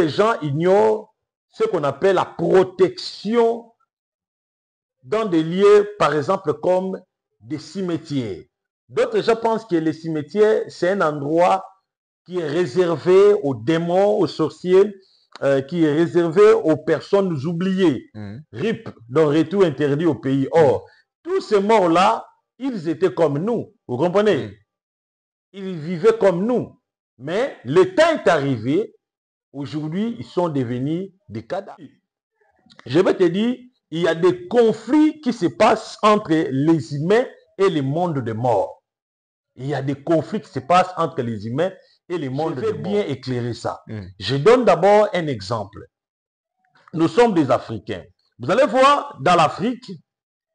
de gens ignorent ce qu'on appelle la protection dans des lieux, par exemple, comme des cimetières. D'autres gens pensent que les cimetières, c'est un endroit qui est réservé aux démons, aux sorciers, qui est réservé aux personnes oubliées. RIP, donc retour interdit au pays. Or, tous ces morts-là, ils étaient comme nous. Vous comprenez? Ils vivaient comme nous. Mais le temps est arrivé. Aujourd'hui, ils sont devenus des cadavres. Je vais te dire, il y a des conflits qui se passent entre les humains et le monde des morts. Il y a des conflits qui se passent entre les humains et le monde des morts. Je vais bien éclairer ça. Je donne d'abord un exemple. Nous sommes des Africains. Vous allez voir, dans l'Afrique,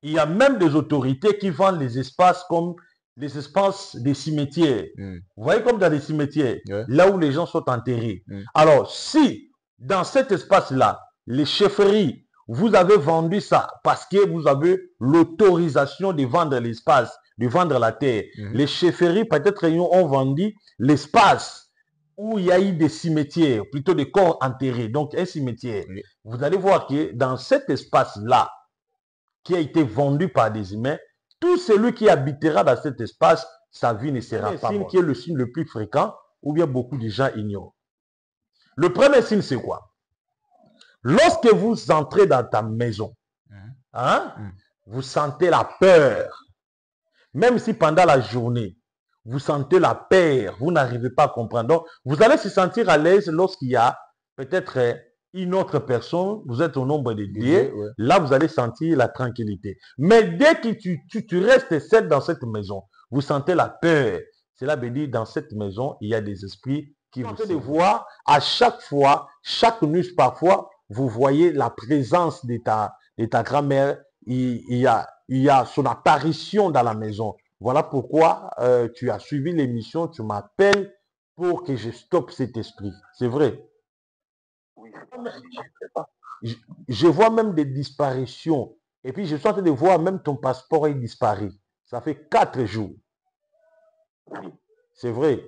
il y a même des autorités qui vendent les espaces comme les espaces des cimetières. Vous voyez comme dans les cimetières, là où les gens sont enterrés. Alors, si dans cet espace-là, les chefferies, vous avez vendu ça parce que vous avez l'autorisation de vendre l'espace, de vendre la terre. Les chefferies, peut-être, ont vendu l'espace où il y a eu des cimetières, plutôt des corps enterrés, donc un cimetière. Vous allez voir que dans cet espace-là, qui a été vendu par des humains, tout celui qui habitera dans cet espace, sa vie ne sera pas bonne. Qui est le signe le plus fréquent, ou bien beaucoup de gens ignorent. Le premier signe, c'est quoi? Lorsque vous entrez dans ta maison, vous sentez la peur. Même si pendant la journée, vous sentez la peur, vous n'arrivez pas à comprendre. Donc, vous allez se sentir à l'aise lorsqu'il y a peut-être une autre personne, vous êtes au nombre de deux, là vous allez sentir la tranquillité. Mais dès que tu restes seul dans cette maison, vous sentez la peur. Cela veut dire dans cette maison, il y a des esprits qui vous de voir à chaque fois, chaque nuit parfois, vous voyez la présence de ta grand-mère, il y a son apparition dans la maison. Voilà pourquoi tu as suivi l'émission, tu m'appelles pour que je stoppe cet esprit. C'est vrai. Je vois même des disparitions. Et puis je suis en train de voir même ton passeport est disparu. Ça fait 4 jours. C'est vrai.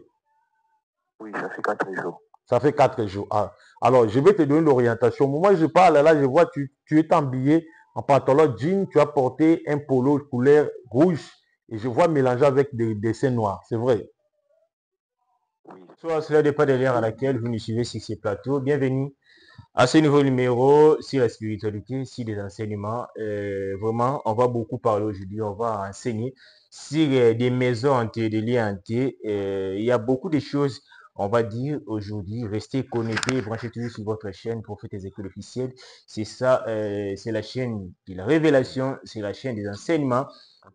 Oui, ça fait 4 jours. Ça fait 4 jours. Ah. Alors, je vais te donner l'orientation. Moi, je parle là, je vois, tu es habillé en pantalon jean, tu as porté un polo de couleur rouge et je vois mélanger avec des dessins noirs. C'est vrai. Oui. Soit cela dépend de l'heure à laquelle vous nous suivez sur ces plateaux. Bienvenue à ce nouveau numéro sur la spiritualité, sur les enseignements. Vraiment, on va beaucoup parler aujourd'hui, on va enseigner sur des maisons hantées, des lieux hantés. Il y a beaucoup de choses, on va dire aujourd'hui. Restez connectés, branchez toujours sur votre chaîne Prophète Ezekiel officiel. C'est ça, c'est la chaîne de la révélation, c'est la chaîne des enseignements.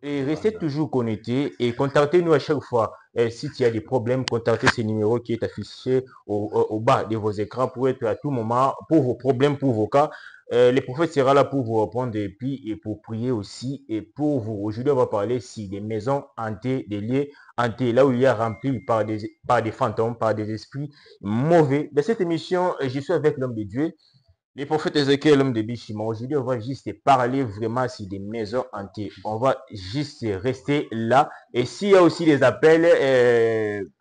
Et restez toujours connectés et contactez-nous à chaque fois. Si tu as des problèmes, contactez ce numéro qui est affiché au bas de vos écrans pour être à tout moment, pour vos problèmes, pour vos cas. Le prophète sera là pour vous répondre et puis et pour prier aussi et pour vous. Aujourd'hui, on va parler ici des maisons hantées, des lieux hantés, là où il y a rempli par des fantômes, par des esprits mauvais. Dans cette émission, je suis avec l'homme de Dieu. Les prophètes Ezekiel, l'homme de Bishima. Aujourd'hui, on va juste parler vraiment sur des maisons hantées. On va juste rester là. Et s'il y a aussi des appels,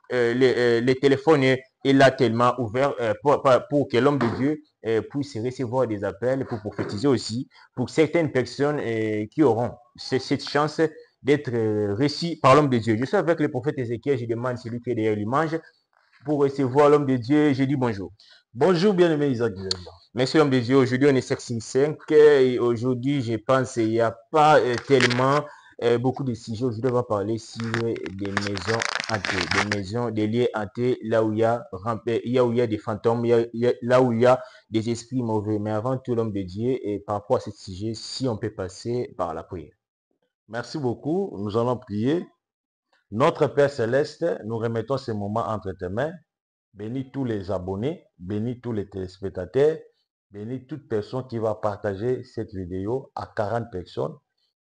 les téléphones est là tellement ouvert pour que l'homme de Dieu puisse recevoir des appels pour prophétiser aussi pour certaines personnes qui auront cette chance d'être reçues par l'homme de Dieu. Je suis avec le prophète Ezekiel. Je demande celui qui est derrière l'image pour recevoir l'homme de Dieu. Je dis bonjour. Bonjour, bien-aimé Isaac. Merci l'homme de Dieu. Aujourd'hui, on est 5 et aujourd'hui, je pense qu'il n'y a pas tellement beaucoup de sujets. Aujourd'hui, on va parler sur des maisons hantées, des maisons, des lieux hantés, là où il y a des fantômes, là où il y a des esprits mauvais. Mais avant tout, l'homme de Dieu, et par rapport à ce sujet, si on peut passer par la prière. Merci beaucoup. Nous allons prier. Notre Père Céleste, nous remettons ce moment entre tes mains. Bénis tous les abonnés, bénis tous les téléspectateurs, bénis toute personne qui va partager cette vidéo à 40 personnes,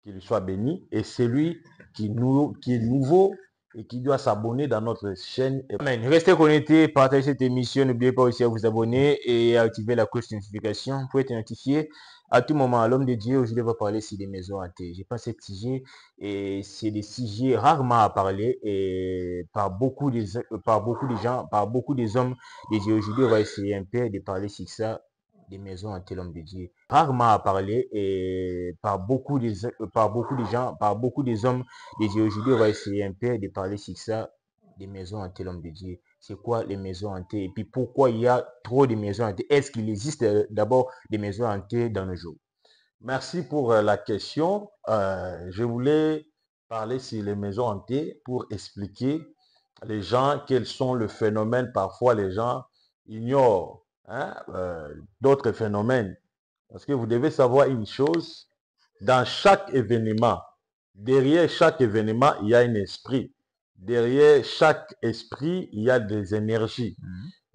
qu'il soit béni. Et celui qui est nouveau et qui doit s'abonner dans notre chaîne. Amen. Restez connectés, partagez cette émission. N'oubliez pas aussi à vous abonner et à activer la cloche de notification pour être notifié à tout moment. L'homme de Dieu, aujourd'hui, va parler sur des maisons hantées. Je pense que ce sujet, et c'est des sujets rarement à parler et par beaucoup de gens, par beaucoup des hommes de Dieu. Aujourd'hui, on va essayer un peu de parler sur ça, des maisons hantées, l'homme de Dieu. Rarement à parler et par beaucoup de gens, par beaucoup des hommes de Dieu. Aujourd'hui, on va essayer un peu de parler sur ça, des maisons hantées, l'homme de Dieu. C'est quoi les maisons hantées? Et puis pourquoi il y a trop de maisons hantées? Est-ce qu'il existe d'abord des maisons hantées dans nos jours? Merci pour la question. Je voulais parler sur les maisons hantées pour expliquer les gens quels sont les phénomènes. Parfois, les gens ignorent d'autres phénomènes. Parce que vous devez savoir une chose, dans chaque événement, derrière chaque événement, il y a un esprit. Derrière chaque esprit, il y a des énergies.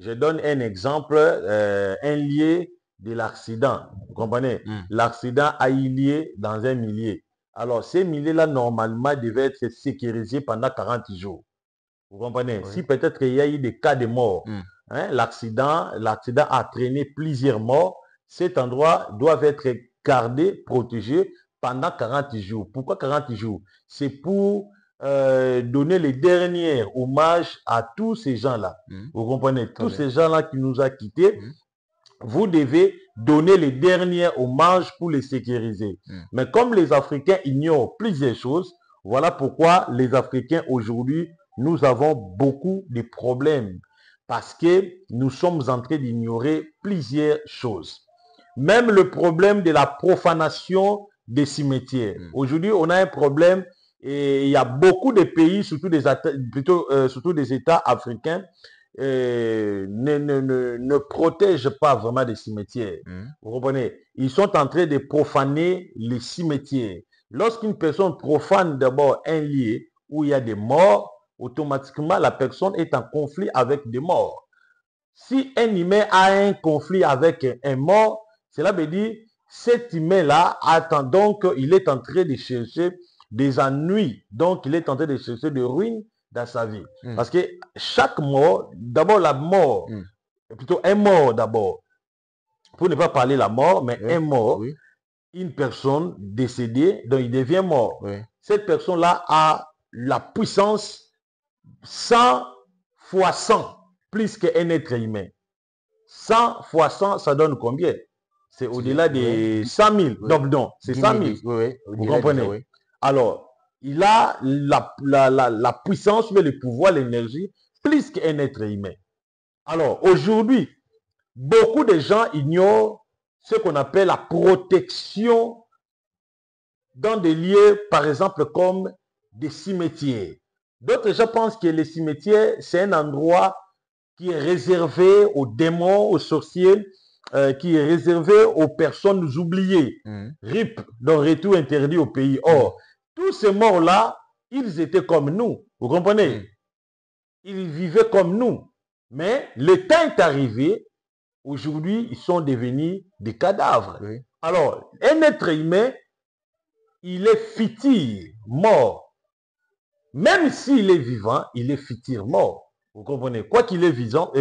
Je donne un exemple, un lié de l'accident. Vous comprenez? L'accident a eu lieu dans un millier. Alors, ces milliers-là, normalement, devaient être sécurisés pendant 40 jours. Vous comprenez? Oui. Si peut-être il y a eu des cas de mort, l'accident a traîné plusieurs morts, cet endroit doit être gardé, protégé pendant 40 jours. Pourquoi 40 jours? C'est pour donner les derniers hommages à tous ces gens-là. Vous comprenez? Tous ces gens-là qui nous ont quittés, vous devez donner les derniers hommages pour les sécuriser. Mais comme les Africains ignorent plusieurs choses, voilà pourquoi les Africains aujourd'hui, nous avons beaucoup de problèmes. Parce que nous sommes en train d'ignorer plusieurs choses. Même le problème de la profanation des cimetières. Aujourd'hui, on a un problème et il y a beaucoup de pays, surtout des États africains, ne protègent pas vraiment des cimetières. Vous comprenez? Ils sont en train de profaner les cimetières. Lorsqu'une personne profane d'abord un lieu où il y a des morts, automatiquement la personne est en conflit avec des morts. Si un humain a un conflit avec un mort, cela veut dire cet humain-là attend, donc il est en train de chercher des ennuis, donc il est en train de chercher des ruines dans sa vie. Parce que chaque mort, d'abord la mort, plutôt un mort d'abord, pour ne pas parler la mort, mais un mort, une personne décédée, donc il devient mort. Cette personne-là a la puissance 100 fois 100, plus qu'un être humain. 100 fois 100, ça donne combien? C'est au-delà des 100 000. Donc, non, c'est 100 000. Vous comprenez? Alors, il a la puissance, le pouvoir, l'énergie, plus qu'un être humain. Alors, aujourd'hui, beaucoup de gens ignorent ce qu'on appelle la protection dans des lieux, par exemple, comme des cimetières. D'autres gens pensent que les cimetières, c'est un endroit qui est réservé aux démons, aux sorciers, qui est réservé aux personnes oubliées. RIP, donc retour interdit au pays. Or, tous ces morts-là, ils étaient comme nous. Vous comprenez? Ils vivaient comme nous. Mais le temps est arrivé. Aujourd'hui, ils sont devenus des cadavres. Alors, un être humain, il est futur, mort. Même s'il est vivant, il est futur, mort. Vous comprenez? Quoi qu'il est vivant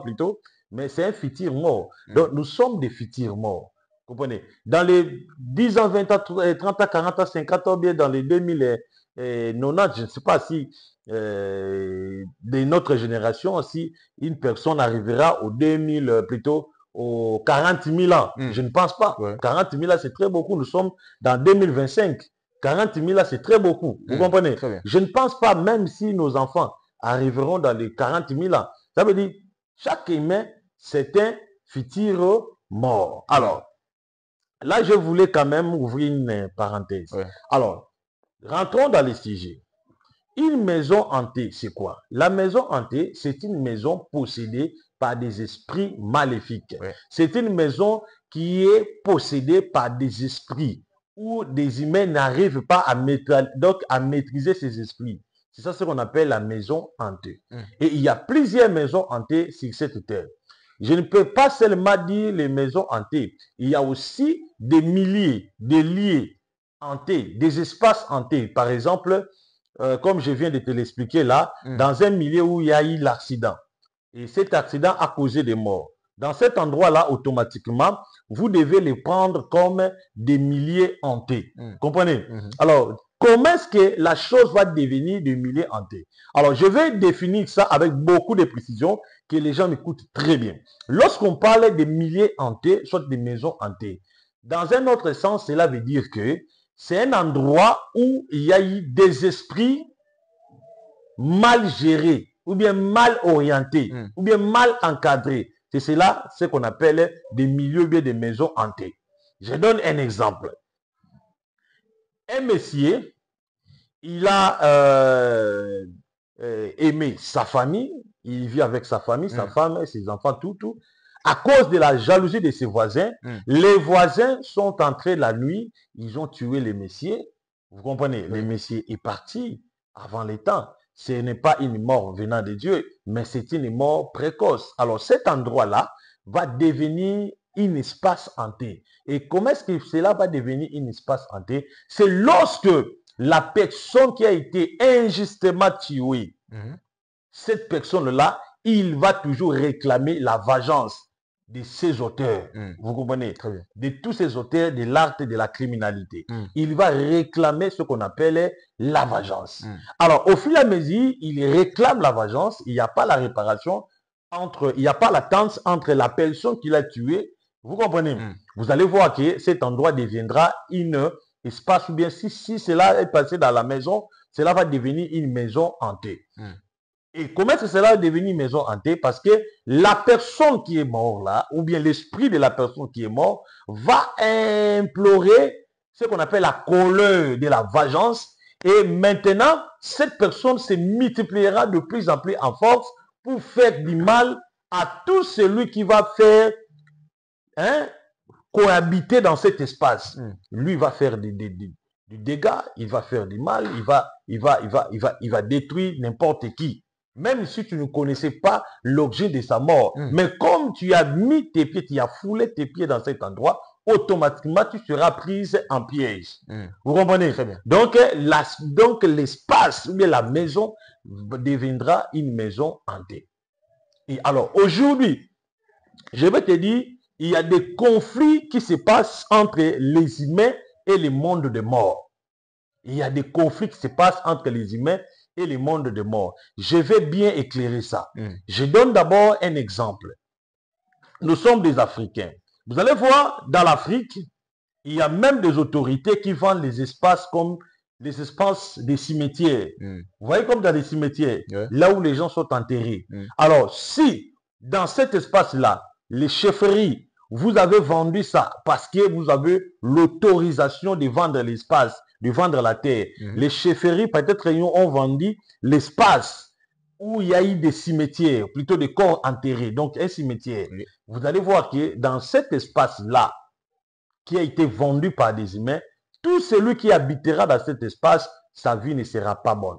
plutôt, mais c'est un futur mort. Donc, nous sommes des futurs morts. Vous comprenez? Dans les 10 ans, 20 ans, 30 ans, 40 ans, 50 ans, bien dans les 2090, je ne sais pas si de notre génération, si une personne arrivera aux 2000, plutôt aux 40 000 ans. Je ne pense pas. 40 000 ans, c'est très beaucoup. Nous sommes dans 2025. 40 000 ans, c'est très beaucoup. Vous comprenez? Je ne pense pas, même si nos enfants arriveront dans les 40 000 ans. Ça veut dire, chaque humain, c'est un futur mort. Alors, là, je voulais quand même ouvrir une parenthèse. Alors, rentrons dans les sujets. Une maison hantée, c'est quoi? La maison hantée, c'est une maison possédée par des esprits maléfiques. C'est une maison qui est possédée par des esprits où des humains n'arrivent pas à maîtriser ces esprits. C'est ça ce qu'on appelle la maison hantée. Et il y a plusieurs maisons hantées sur cette terre. Je ne peux pas seulement dire les maisons hantées. Il y a aussi des milliers de lieux hantés, des espaces hantés. Par exemple, comme je viens de te l'expliquer là, dans un milieu où il y a eu l'accident. Et cet accident a causé des morts. Dans cet endroit-là, automatiquement, vous devez les prendre comme des milliers hantés. Comprenez? Alors, comment est-ce que la chose va devenir des milliers hantés? Alors, je vais définir ça avec beaucoup de précision que les gens m'écoutent très bien. Lorsqu'on parle des milliers hantés, soit des maisons hantées, dans un autre sens, cela veut dire que c'est un endroit où il y a eu des esprits mal gérés, ou bien mal orientés, ou bien mal encadrés. C'est cela, ce qu'on appelle des milieux, bien des maisons hantées. Je donne un exemple. Un monsieur, il a aimé sa famille, il vit avec sa famille, sa femme, ses enfants, tout. À cause de la jalousie de ses voisins, les voisins sont entrés la nuit, ils ont tué le monsieur. Vous comprenez? Le monsieur est parti avant le temps. Ce n'est pas une mort venant de Dieu, mais c'est une mort précoce. Alors cet endroit-là va devenir un espace hanté. Et comment est-ce que cela va devenir un espace hanté? C'est lorsque la personne qui a été injustement tuée, cette personne-là, il va toujours réclamer la vengeance de ces auteurs. Vous comprenez? De tous ces auteurs de l'art et de la criminalité. Il va réclamer ce qu'on appelle la vengeance. Alors, au fur et à mesure, il réclame la vengeance. Il n'y a pas la réparation il n'y a pas l'attente entre la personne qui l'a tué. Vous comprenez? Vous allez voir que cet endroit deviendra un espace, ou bien si cela est passé dans la maison, cela va devenir une maison hantée. Et comment est-ce que cela va devenir une maison hantée? Parce que la personne qui est morte là, ou bien l'esprit de la personne qui est morte, va implorer ce qu'on appelle la colère de la vengeance. Et maintenant, cette personne se multipliera de plus en plus en force pour faire du mal à tout celui qui va faire cohabiter dans cet espace. Lui va faire du dégât, il va faire du mal, il va détruire n'importe qui. Même si tu ne connaissais pas l'objet de sa mort. Mais comme tu as mis tes pieds, tu as foulé tes pieds dans cet endroit, automatiquement tu seras prise en piège. Vous comprenez? Très bien. Donc l'espace, ou bien la maison, deviendra une maison hantée. Et alors, aujourd'hui, je vais te dire, il y a des conflits qui se passent entre les humains et le monde de mort. Il y a des conflits qui se passent entre les humains et le monde de mort. Je vais bien éclairer ça. Je donne d'abord un exemple. Nous sommes des Africains. Vous allez voir, dans l'Afrique, il y a même des autorités qui vendent les espaces comme les espaces des cimetières. Vous voyez comme dans les cimetières, là où les gens sont enterrés. Alors, si dans cet espace-là, les chefferies, vous avez vendu ça parce que vous avez l'autorisation de vendre l'espace, de vendre la terre. Les chefferies, peut-être, ont vendu l'espace où il y a eu des cimetières, plutôt des corps enterrés, donc un cimetière. Vous allez voir que dans cet espace-là, qui a été vendu par des humains, tout celui qui habitera dans cet espace, sa vie ne sera pas bonne.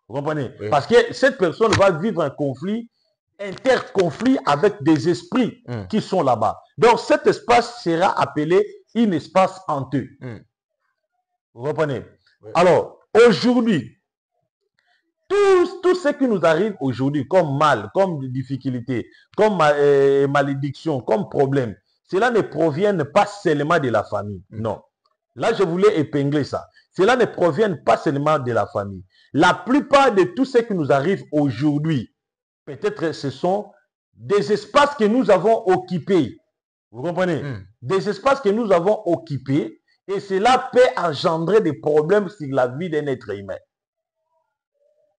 Vous comprenez? Parce que cette personne va vivre un conflit, interconflit avec des esprits qui sont là-bas. Donc cet espace sera appelé un espace honteux. Vous comprenez? Alors, aujourd'hui, tout ce qui nous arrive aujourd'hui comme mal, comme difficulté, comme malédiction, comme problème, cela ne provient pas seulement de la famille. Non. Là, je voulais épingler ça. Cela ne provient pas seulement de la famille. La plupart de tout ce qui nous arrive aujourd'hui, peut-être ce sont des espaces que nous avons occupés. Vous comprenez? Des espaces que nous avons occupés, et cela peut engendrer des problèmes sur la vie d'un être humain.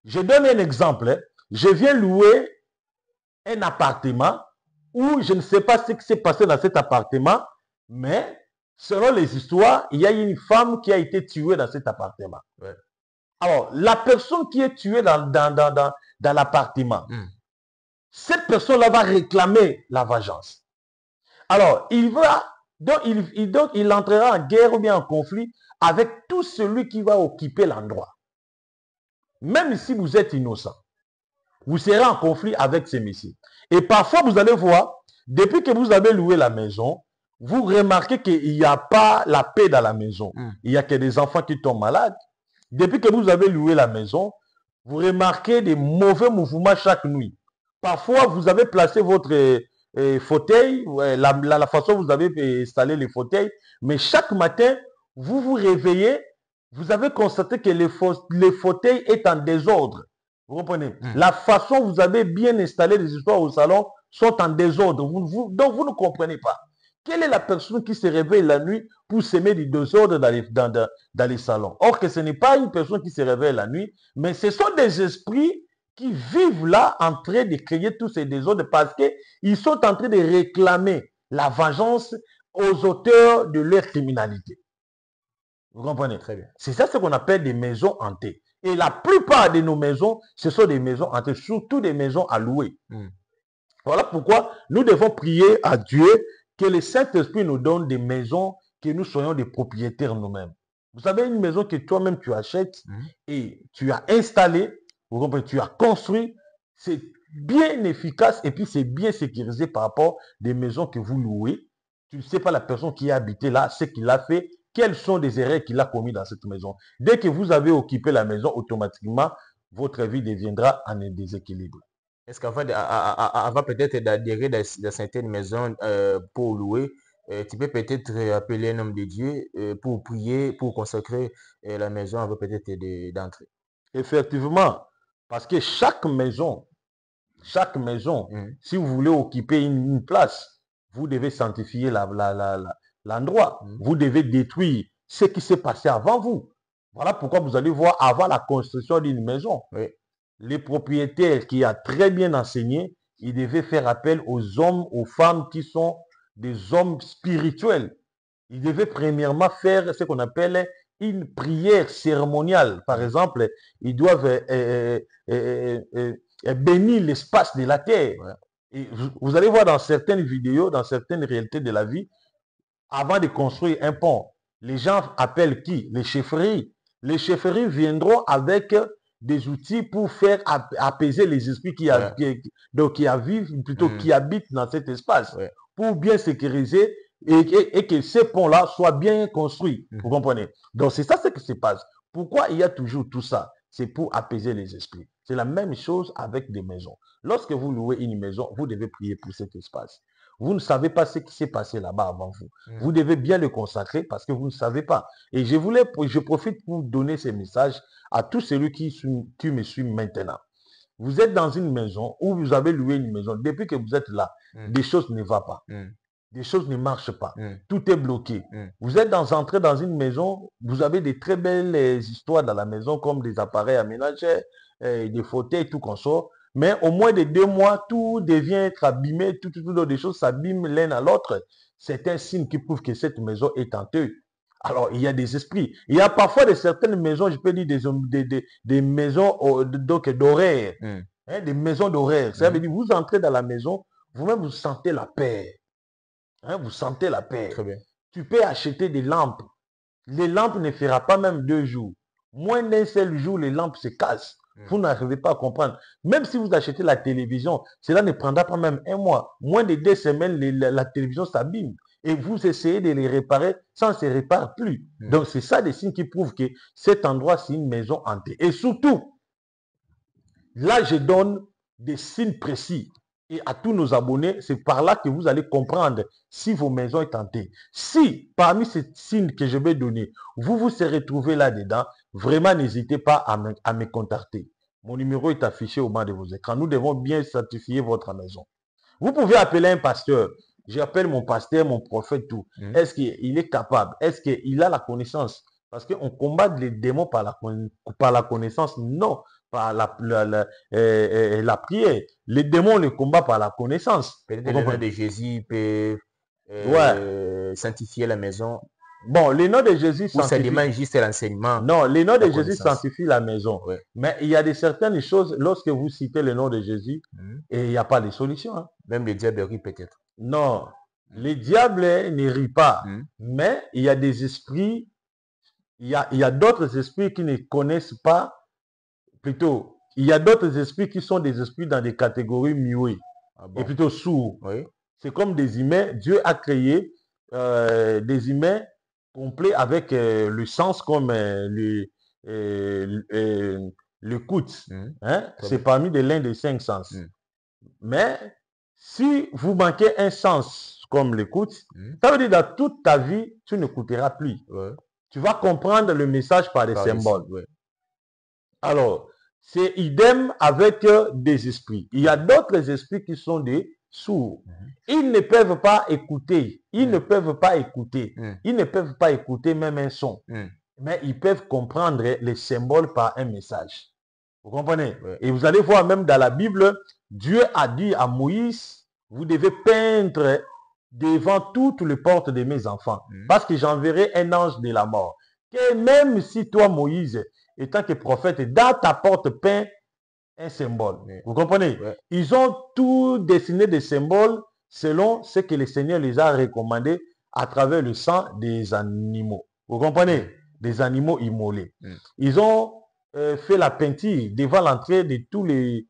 Je donne un exemple. Je viens louer un appartement où je ne sais pas ce qui s'est passé dans cet appartement, mais selon les histoires, il y a une femme qui a été tuée dans cet appartement. Alors, la personne qui est tuée dans l'appartement, cette personne-là va réclamer la vengeance. Alors, il entrera en guerre ou bien en conflit avec tout celui qui va occuper l'endroit. Même si vous êtes innocent, vous serez en conflit avec ces messieurs. Et parfois, vous allez voir, depuis que vous avez loué la maison, vous remarquez qu'il n'y a pas la paix dans la maison. Il n'y a que des enfants qui tombent malades. Depuis que vous avez loué la maison, vous remarquez des mauvais mouvements chaque nuit. Parfois, vous avez placé votre fauteuils, ouais, la façon dont vous avez installé les fauteuils, mais chaque matin, vous vous réveillez, vous avez constaté que les fauteuils est en désordre. Vous comprenez? La façon dont vous avez bien installé les histoires au salon sont en désordre. Donc, vous ne comprenez pas. Quelle est la personne qui se réveille la nuit pour semer du désordre dans les salons? Or que ce n'est pas une personne qui se réveille la nuit, mais ce sont des esprits qui vivent là en train de créer tous ces désordres parce qu'ils sont en train de réclamer la vengeance aux auteurs de leur criminalité. Vous comprenez? Très bien. C'est ça ce qu'on appelle des maisons hantées. Et la plupart de nos maisons, ce sont des maisons hantées, surtout des maisons à louer. Voilà pourquoi nous devons prier à Dieu que le Saint-Esprit nous donne des maisons, que nous soyons des propriétaires nous-mêmes. Vous savez, une maison que toi-même tu achètes et tu as installée, vous comprenez, tu as construit, c'est bien efficace et puis c'est bien sécurisé par rapport des maisons que vous louez. Tu ne sais pas la personne qui a habité là, ce qu'il a fait, quelles sont les erreurs qu'il a commises dans cette maison. Dès que vous avez occupé la maison, automatiquement, votre vie deviendra en déséquilibre. Est-ce avant peut-être d'adhérer dans certaines maisons pour louer, tu peux peut-être appeler un homme de Dieu pour prier, pour consacrer la maison avant peut-être d'entrer? Effectivement, parce que chaque maison, si vous voulez occuper une place, vous devez sanctifier l'endroit. Vous devez détruire ce qui s'est passé avant vous. Voilà pourquoi vous allez voir avant la construction d'une maison. Les propriétaires qui a très bien enseigné, ils devaient faire appel aux hommes, aux femmes qui sont des hommes spirituels. Ils devaient premièrement faire ce qu'on appelle une prière cérémoniale. Par exemple, ils doivent bénir l'espace de la terre. Et vous allez voir dans certaines vidéos, dans certaines réalités de la vie, avant de construire un pont, les gens appellent qui? Les chefferies. Les chefferies viendront avec des outils pour faire apaiser les esprits qui habitent dans cet espace, pour bien sécuriser et que ces ponts-là soient bien construits. Vous comprenez? Donc c'est ça ce qui se passe. Pourquoi il y a toujours tout ça? C'est pour apaiser les esprits. C'est la même chose avec des maisons. Lorsque vous louez une maison, vous devez prier pour cet espace. Vous ne savez pas ce qui s'est passé là-bas avant vous. Vous devez bien le consacrer parce que vous ne savez pas. Et je profite pour donner ce message à tous celui qui me suit maintenant. Vous êtes dans une maison ou vous avez loué une maison. Depuis que vous êtes là, des choses ne vont pas. Des choses ne marchent pas. Tout est bloqué. Vous êtes entré dans une maison, vous avez des très belles histoires dans la maison comme des appareils aménagés, des fauteuils, tout qu'on sort. Mais au moins de 2 mois, tout devient abîmé, toutes des choses s'abîment l'un à l'autre. C'est un signe qui prouve que cette maison est hanteuse. Alors, il y a des esprits. Il y a parfois certaines maisons, je peux dire des maisons d'horaire. Des maisons d'horaire. Ça veut dire, vous entrez dans la maison, vous-même, vous sentez la paix. Vous sentez la paix. Très bien. Tu peux acheter des lampes. Les lampes ne feront pas même 2 jours. Moins d'un seul jour, les lampes se cassent. Vous n'arrivez pas à comprendre. Même si vous achetez la télévision, cela ne prendra pas même 1 mois. Moins de 2 semaines, la télévision s'abîme. Et vous essayez de les réparer, ça ne se répare plus. Donc, c'est ça des signes qui prouvent que cet endroit, c'est une maison hantée. Et surtout, là, je donne des signes précis. Et à tous nos abonnés, c'est par là que vous allez comprendre si vos maisons sont hantées. Si, parmi ces signes que je vais donner, vous vous serez trouvé là-dedans, vraiment n'hésitez pas à me contacter. Mon numéro est affiché au bas de vos écrans. Nous devons bien certifier votre maison. Vous pouvez appeler un pasteur. J'appelle mon pasteur, mon prophète, tout. Est-ce qu'il est capable? Est-ce qu'il a la connaissance? Parce qu'on combat les démons par la connaissance? Non, par la prière. Les démons les combattent par la connaissance. Peut-être le nom de Jésus peut sanctifier la maison. Bon, le nom de Jésus sanctifie. Ou ça demande juste l'enseignement. Non, le nom de Jésus sanctifie la maison. Mais il y a certaines choses, lorsque vous citez le nom de Jésus, et il n'y a pas de solution. Même le diable rit peut-être. Non, le diable ne rit pas. Mais il y a des esprits, il y a d'autres esprits qui ne connaissent pas, plutôt, il y a d'autres esprits qui sont des esprits dans des catégories muets, et plutôt sourds. C'est comme des humains. Dieu a créé des humains complets avec le sens comme le coude. C'est parmi l'un des 5 sens. Mais Si vous manquez un sens comme l'écoute, ça veut dire dans toute ta vie, tu n'écouteras plus. Ouais. Tu vas comprendre le message par des Par les symboles. signes, ouais. Alors, c'est idem avec des esprits. Il y a d'autres esprits qui sont des sourds. Ils ne peuvent pas écouter. Ils ne peuvent pas écouter. Ils ne peuvent pas écouter même un son. Mais ils peuvent comprendre les symboles par un message. Vous comprenez? Ouais. Et vous allez voir même dans la Bible, Dieu a dit à Moïse, vous devez peindre devant toutes les portes de mes enfants, parce que j'enverrai un ange de la mort. Que même si toi, Moïse, étant que prophète, dans ta porte peint un symbole. Ouais. Vous comprenez? Ouais. Ils ont tout dessiné des symboles selon ce que le Seigneur les a recommandés à travers le sang des animaux. Vous comprenez? Des animaux immolés. Ils ont fait la peinture devant l'entrée de tous les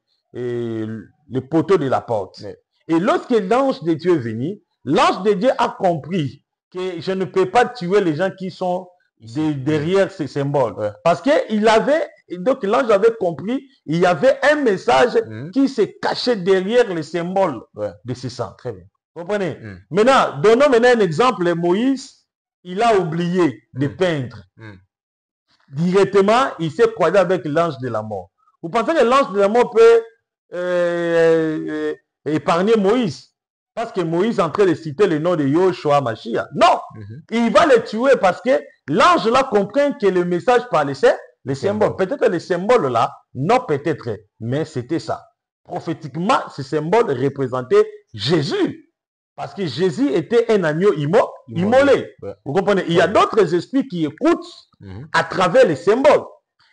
poteaux de la porte. Ouais. Et lorsque l'ange de Dieu est venu, l'ange de Dieu a compris que je ne peux pas tuer les gens qui sont derrière ces symboles. Ouais. Parce qu'il avait, donc l'ange avait compris, il y avait un message qui se cachait derrière les symboles de ce sang. Très bien. Vous comprenez? Maintenant, donnons maintenant un exemple. Moïse, il a oublié de peindre. Directement, il s'est croisé avec l'ange de la mort. Vous pensez que l'ange de la mort peut épargner Moïse? Parce que Moïse est en train de citer le nom de Yoshua Mashiach. Non! Il va le tuer parce que l'ange là comprend que le message parlait les symboles. Peut-être les symboles là, non peut-être, mais c'était ça. Prophétiquement, ces symboles représentaient Jésus. Parce que Jésus était un agneau immolé. Ouais. Vous comprenez? Il y a d'autres esprits qui écoutent à travers les symboles.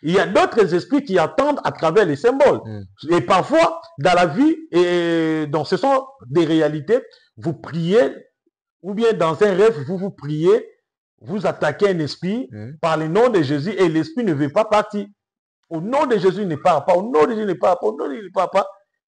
Il y a d'autres esprits qui attendent à travers les symboles. Et parfois, dans la vie, et donc ce sont des réalités, vous priez, ou bien dans un rêve, vous priez, vous attaquez un esprit par le nom de Jésus et l'esprit ne veut pas partir. Au nom de Jésus, il ne part pas. Au nom de Jésus, il ne part pas. Au nom de Jésus, il ne part pas.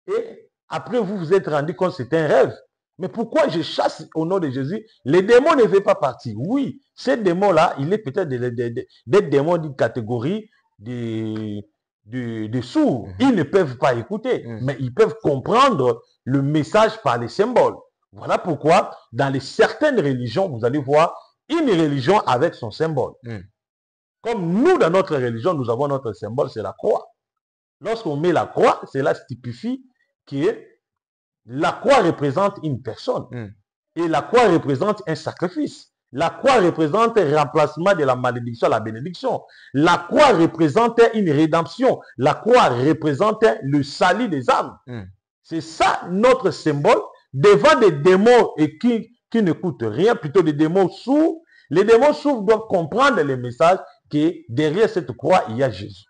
Et après, vous vous êtes rendu compte que c'était un rêve. Mais pourquoi je chasse au nom de Jésus? Les démons ne veulent pas partir. Oui, ces démons-là, il est peut-être des démons d'une catégorie de sourds. Ils ne peuvent pas écouter, mais ils peuvent comprendre le message par les symboles. Voilà pourquoi, dans certaines religions, vous allez voir une religion avec son symbole. Comme nous, dans notre religion, nous avons notre symbole, c'est la croix. Lorsqu'on met la croix, cela stipifie que la croix représente une personne. Et la croix représente un sacrifice. La croix représente un remplacement de la malédiction à la bénédiction. La croix représente une rédemption. La croix représente le salut des âmes. C'est ça notre symbole devant des démons et qui n'écoutent rien, plutôt des démons sourds. Les démons sourds doivent comprendre le message que derrière cette croix, il y a Jésus.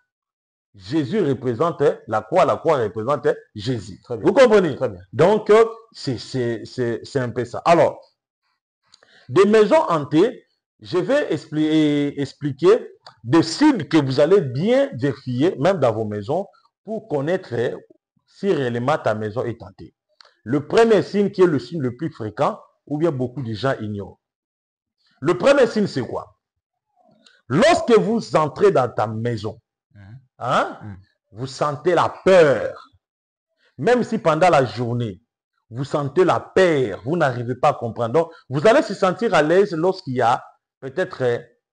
Jésus représente la croix représente Jésus. Vous comprenez? Très bien. Donc, c'est un peu ça. Alors, des maisons hantées, je vais expliquer des signes que vous allez bien vérifier, même dans vos maisons, pour connaître si réellement ta maison est hantée. Le premier signe qui est le signe le plus fréquent, ou bien beaucoup de gens ignorent. Le premier signe, c'est quoi? Lorsque vous entrez dans ta maison, vous sentez la peur. Même si pendant la journée, vous sentez la peur, vous n'arrivez pas à comprendre. Donc, vous allez se sentir à l'aise lorsqu'il y a peut-être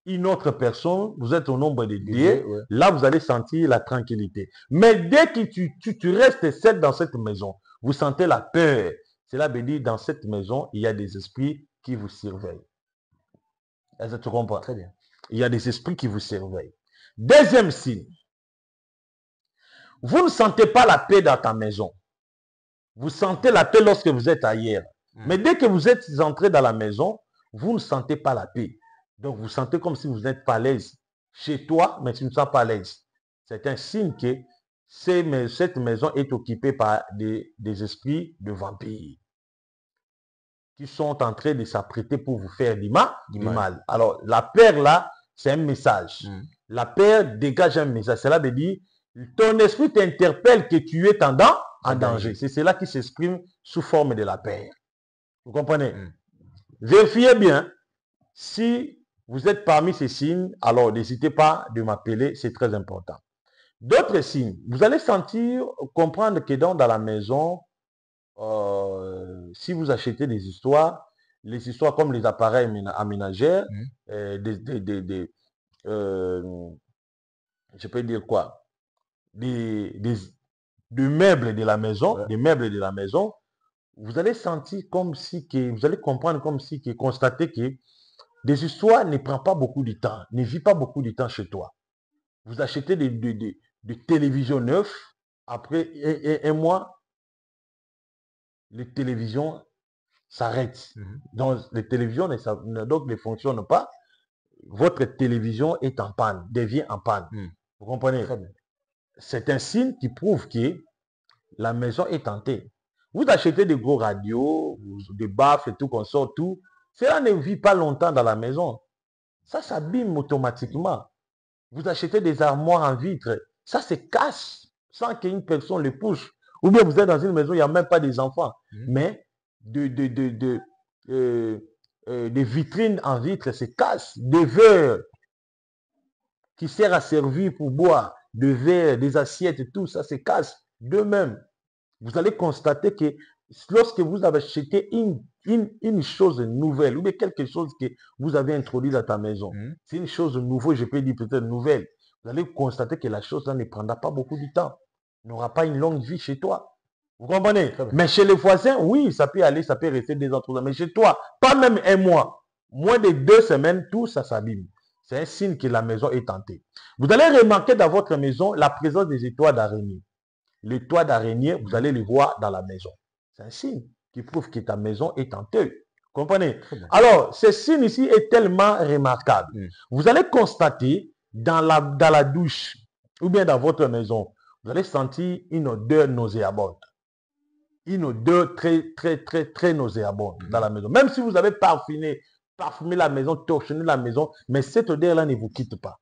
une autre personne, vous êtes au nombre de dieux, là, vous allez sentir la tranquillité. Mais dès que tu restes seul dans cette maison, vous sentez la peur. Cela veut dire, dans cette maison, il y a des esprits qui vous surveillent. Est-ce que tu comprends? Très bien. Il y a des esprits qui vous surveillent. Deuxième signe. Vous ne sentez pas la paix dans ta maison. Vous sentez la paix lorsque vous êtes ailleurs. Mais dès que vous êtes entré dans la maison, vous ne sentez pas la paix. Donc, vous sentez comme si vous n'êtes pas à l'aise chez toi, mais tu ne sens pas à l'aise. C'est un signe que cette maison est occupée par des esprits de vampires qui sont en train de s'apprêter pour vous faire du mal. Alors, la peur là, c'est un message. La peur dégage un message. Cela veut dire, ton esprit t'interpelle que tu es en danger. C'est cela qui s'exprime sous forme de la peur. Vous comprenez? Vérifiez bien. Si vous êtes parmi ces signes, alors n'hésitez pas de m'appeler, c'est très important. D'autres signes, vous allez comprendre que dans la maison, si vous achetez des histoires, les histoires comme les appareils aménageurs, je peux dire quoi, des meubles de la maison, des meubles de la maison, vous allez sentir comme si que, vous allez comprendre comme si que, constater que des histoires ne prennent pas beaucoup de temps, ne vivent pas beaucoup de temps chez toi. Vous achetez des télévisions neuves, après un mois, les télévisions s'arrêtent. Donc, les télévisions ne fonctionnent pas. Votre télévision est en panne, devient en panne. Vous comprenez? C'est un signe qui prouve que la maison est tentée. Vous achetez des gros radios, des baffes et tout, qu'on sort tout. Cela ne vit pas longtemps dans la maison. Ça s'abîme automatiquement. Vous achetez des armoires en vitre. Ça se casse sans qu'une personne le pousse. Ou bien vous êtes dans une maison, il n'y a même pas des enfants. Mais des vitrines en vitre se cassent. Des verres qui servent à servir pour boire. Des verres, des assiettes et tout, ça se casse d'eux-mêmes. Vous allez constater que lorsque vous avez acheté une chose nouvelle, ou bien quelque chose que vous avez introduit dans ta maison, c'est une chose nouvelle, je peux dire peut-être nouvelle, vous allez constater que la chose là ne prendra pas beaucoup de temps, n'aura pas une longue vie chez toi. Vous comprenez? Mais chez les voisins, oui, ça peut aller, ça peut rester des entreprises. Mais chez toi, pas même un mois, moins de 2 semaines, tout ça s'abîme. C'est un signe que la maison est tentée. Vous allez remarquer dans votre maison la présence des étoiles d'araignée. Les toits d'araignée, vous allez les voir dans la maison. C'est un signe qui prouve que ta maison est tentée. Comprenez? Alors, ce signe ici est tellement remarquable. Vous allez constater dans la douche ou bien dans votre maison, vous allez sentir une odeur nauséabonde. Une odeur très nauséabonde dans la maison. Même si vous avez parfumé la maison, torchonné la maison, mais cette odeur-là ne vous quitte pas.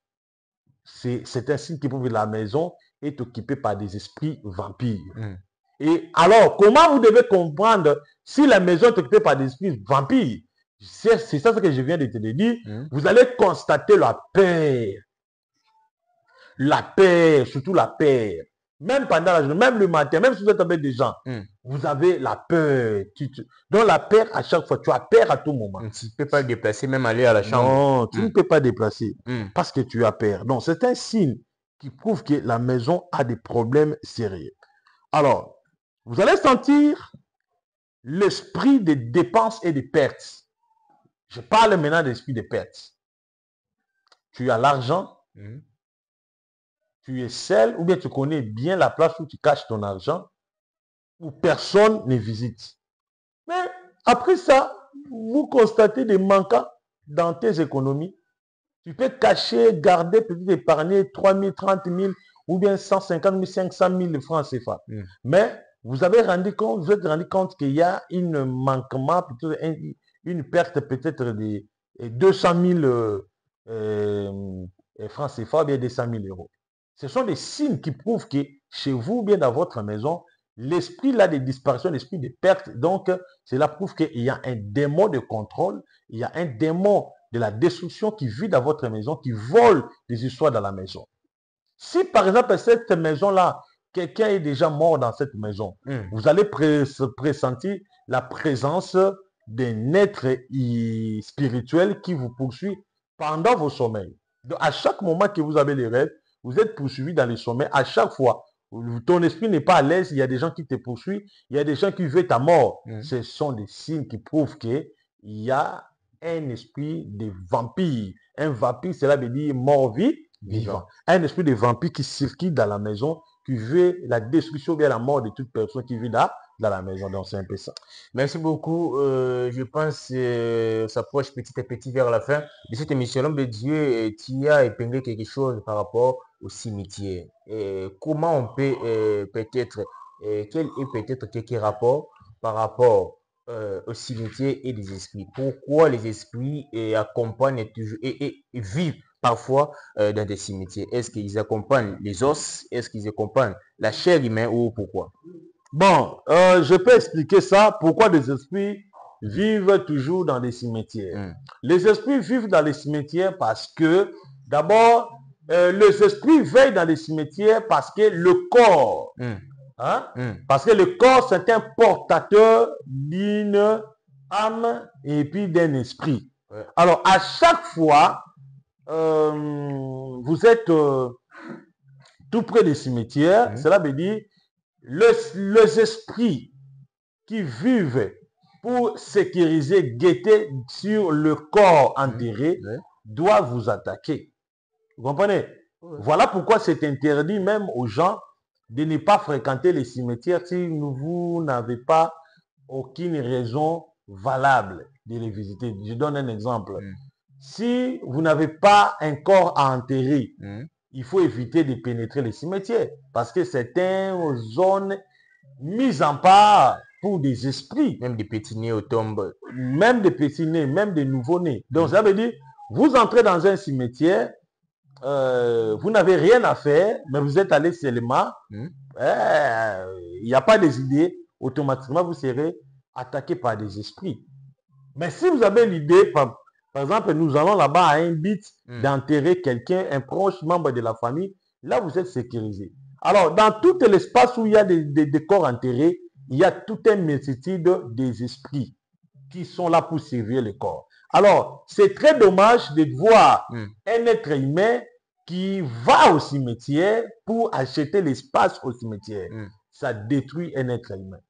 C'est un signe qui prouve que la maison est occupée par des esprits vampires. Et alors, comment vous devez comprendre si la maison est occupée par des esprits vampires? C'est ça ce que je viens de te dire. Vous allez constater la peur. La peur, surtout la peur. Même pendant la journée, même le matin, même si vous êtes avec des gens, vous avez la peur. Donc la peur, à chaque fois, tu as peur à tout moment. Tu ne peux pas te déplacer, même aller à la chambre. Non, tu ne peux pas déplacer parce que tu as peur. Donc c'est un signe qui prouve que la maison a des problèmes sérieux. Alors, vous allez sentir l'esprit des dépenses et des pertes. Je parle maintenant de l'esprit des pertes. Tu as l'argent, tu es seul, ou bien tu connais bien la place où tu caches ton argent, où personne ne visite. Mais après ça, vous constatez des manquants dans tes économies. Tu peux cacher, garder, peut-être épargner 3 000, 30 000 ou bien 150 000, 500 000 francs CFA. Mais vous avez rendu compte qu'il y a un manquement, peut-être une perte peut-être de 200 000 francs CFA ou bien 200 000 euros. Ce sont des signes qui prouvent que chez vous, bien dans votre maison, l'esprit là de disparition, l'esprit de perte, donc cela prouve qu'il y a un démon de contrôle, il y a un démon de la destruction qui vit dans votre maison, qui vole des histoires dans la maison. Si par exemple cette maison-là, quelqu'un est déjà mort dans cette maison, vous allez pressentir la présence d'un être spirituel qui vous poursuit pendant vos sommeils. Donc à chaque moment que vous avez les rêves, vous êtes poursuivi dans les sommets. À chaque fois, ton esprit n'est pas à l'aise, il y a des gens qui te poursuivent, il y a des gens qui veulent ta mort. Ce sont des signes qui prouvent qu'il y a un esprit de vampire. Un vampire, cela veut dire mort-vivant. Un esprit de vampire qui circule dans la maison, qui veut la destruction ou bien la mort de toute personne qui vit dans la maison. Donc c'est un peu ça. Merci beaucoup. Je pense qu'on s'approche petit à petit vers la fin de cette émission. L'homme de Dieu, tu as épinglé quelque chose par rapport au cimetière. Comment on peut peut-être, quel est peut-être quelques rapports par rapport au cimetière et des esprits? Pourquoi les esprits accompagnent toujours et vivent parfois dans des cimetières? Est-ce qu'ils accompagnent les os? Est-ce qu'ils accompagnent la chair humaine ou pourquoi? Bon, je peux expliquer ça. Pourquoi les esprits vivent toujours dans les cimetières? Les esprits vivent dans les cimetières parce que, d'abord, les esprits veillent dans les cimetières parce que le corps Hein? Parce que le corps, c'est un portateur d'une âme et puis d'un esprit. Ouais. Alors, à chaque fois, vous êtes tout près des cimetières, cela veut dire les esprits qui vivent pour sécuriser, guetter sur le corps enterré doivent vous attaquer. Vous comprenez? Voilà pourquoi c'est interdit même aux gens de ne pas fréquenter les cimetières si vous n'avez pas aucune raison valable de les visiter. Je donne un exemple. Si vous n'avez pas un corps à enterrer, il faut éviter de pénétrer les cimetières parce que c'est une zone mise en part pour des esprits. Même des petits nés aux tombes. Même des petits nés, même des nouveaux-nés. Donc ça veut dire, vous entrez dans un cimetière, vous n'avez rien à faire, mais vous êtes allé seulement, il n'y a pas des idées, automatiquement vous serez attaqué par des esprits. Mais si vous avez l'idée, par exemple, nous allons là-bas à un but d'enterrer quelqu'un, un proche membre de la famille, là vous êtes sécurisé. Alors, dans tout l'espace où il y a des corps enterrés, il y a toute une multitude des esprits qui sont là pour servir le corps. Alors, c'est très dommage de voir un être humain qui va au cimetière pour acheter l'espace au cimetière. Ça détruit un être humain.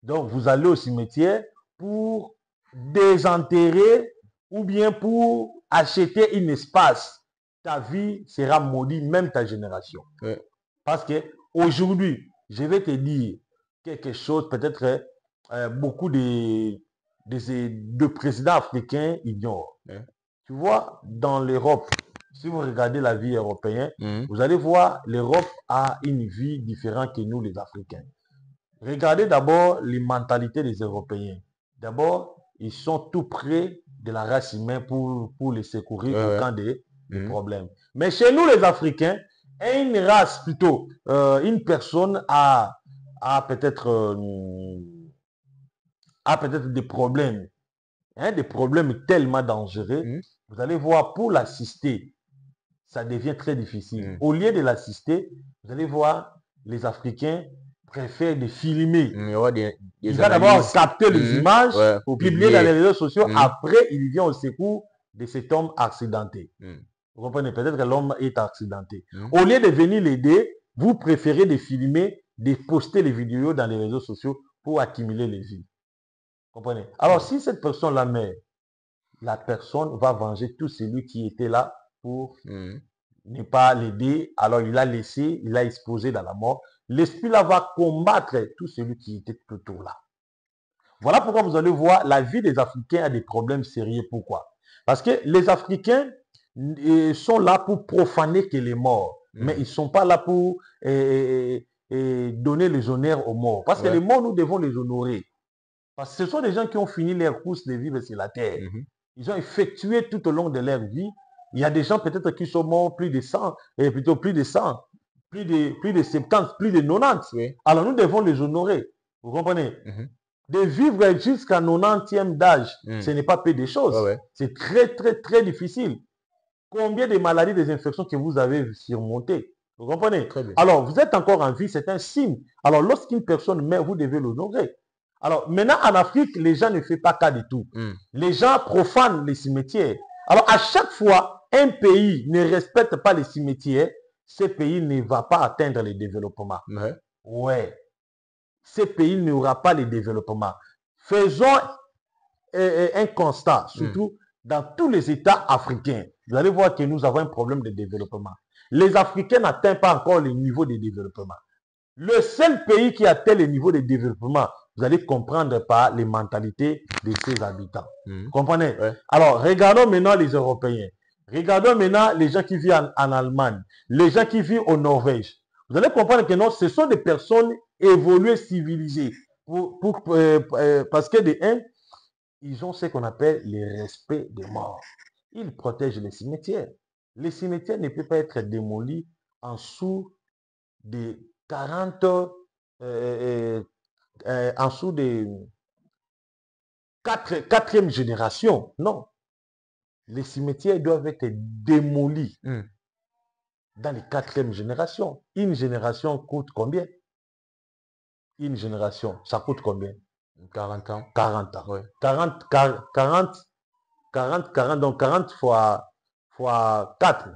Donc, vous allez au cimetière pour désenterrer ou bien pour acheter un espace. Ta vie sera maudite, même ta génération. Parce que aujourd'hui, je vais te dire quelque chose, peut-être beaucoup de présidents africains ignorent. Tu vois, dans l'Europe, si vous regardez la vie européenne, vous allez voir, l'Europe a une vie différente que nous, les Africains. Regardez d'abord les mentalités des Européens. D'abord, ils sont tout près de la race humaine pour les secourir au cas des problèmes. Mais chez nous, les Africains, une race plutôt, une personne a peut-être des problèmes, des problèmes tellement dangereux. Vous allez voir, pour l'assister, ça devient très difficile. Au lieu de l'assister, vous allez voir, les Africains préfèrent de filmer. Il va d'abord capter les images, pour publier dans les réseaux sociaux. Après, il vient au secours de cet homme accidenté. Vous comprenez? Peut-être que l'homme est accidenté. Au lieu de venir l'aider, vous préférez de filmer, de poster les vidéos dans les réseaux sociaux pour accumuler les vues. Vous comprenez? Alors, si cette personne-là meurt, la personne va venger tout celui qui était là pour ne pas l'aider. Alors, il l'a laissé, il l'a exposé dans la mort. L'esprit là va combattre tout celui qui était autour là. Voilà pourquoi vous allez voir, la vie des Africains a des problèmes sérieux. Pourquoi? Parce que les Africains sont là pour profaner que les morts. Mais ils ne sont pas là pour donner les honneurs aux morts. Parce que les morts, nous devons les honorer. Parce que ce sont des gens qui ont fini leur course de vivre sur la terre. Ils ont effectué tout au long de leur vie. Il y a des gens peut-être qui sont morts plus de 100, plutôt plus de 100, plus de 70, plus de 90. Alors nous devons les honorer. Vous comprenez? De vivre jusqu'à 90e d'âge, ce n'est pas peu de choses. C'est très, très, très difficile. Combien de maladies, des infections que vous avez surmontées? Vous comprenez? Alors, vous êtes encore en vie, c'est un signe. Alors, lorsqu'une personne meurt, vous devez l'honorer. Alors, maintenant, en Afrique, les gens ne font pas cas du tout. Les gens profanent les cimetières. Alors, à chaque fois, un pays ne respecte pas les cimetières, ce pays ne va pas atteindre le développement. Ce pays n'aura pas le développement. Faisons un constat, surtout dans tous les États africains. Vous allez voir que nous avons un problème de développement. Les Africains n'atteignent pas encore le niveau de développement. Le seul pays qui atteint le niveau de développement, vous allez comprendre par les mentalités de ses habitants. Vous comprenez? Alors, regardons maintenant les Européens. Regardons maintenant les gens qui vivent en Allemagne, les gens qui vivent au Norvège. Vous allez comprendre que non, ce sont des personnes évoluées, civilisées. Parce que de un, ils ont ce qu'on appelle le respect des morts. Ils protègent les cimetières. Les cimetières ne peuvent pas être démolis en dessous de 40, en dessous de 4e génération. Non. Les cimetières doivent être démolis dans les 4e génération. Une génération coûte combien? Une génération, ça coûte combien? 40 ans. 40 ans. Ouais. 40, 40, donc 40 fois 4.